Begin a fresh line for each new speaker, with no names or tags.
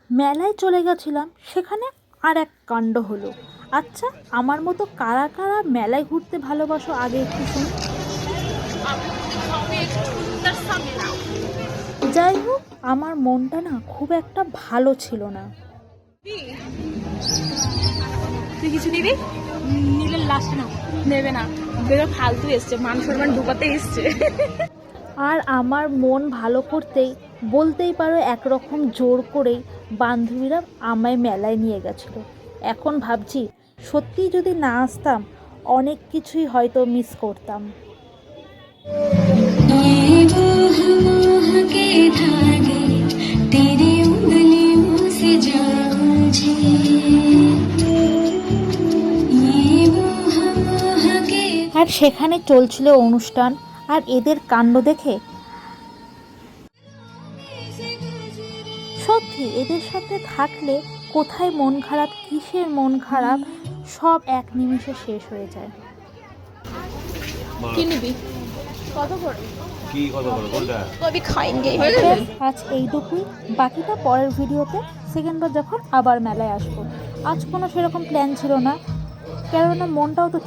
মেলায় চলে গেছিলাম, সেখানে আর এক কাণ্ড হলো। আচ্ছা, আমার মতো কারা কারা মেলায় ঘুরতে ভালোবাসো আগে একটু শুনি। যাই হোক, আমার মনটা না খুব একটা ভালো ছিল না।
তুই কিছু নিবি? নিলে লাস্ট না নেবে না, বেরো ফালতু এসছে, মান সম্মান ঢুকাতে এসছে।
আর আমার মন ভালো করতেই বলতেই পারো একরকম জোর করেই বান্ধবীরা আমায় মেলায় নিয়ে গেছিলো। এখন ভাবছি সত্যিই যদি না আসতাম অনেক কিছুই হয়তো মিস করতাম। আর সেখানে চলছিল অনুষ্ঠান, আর এদের কাণ্ড দেখে সত্যি এদের সাথে থাকলে কোথায় মন খারাপ, কিসের মন খারাপ, সব এক নিমিষে শেষ হয়ে যায়।
কি নিবি? কত করে?
কি কত বড় কোনটা?
কবি খাইঙ্গে।
আজ এইটুকুই, বাকিটা পরের ভিডিওতে সেকেন্ডবার যখন আবার মেলায় আসবো। আজ কোনো সেরকম প্ল্যান ছিল না, কেননা মনটাও তো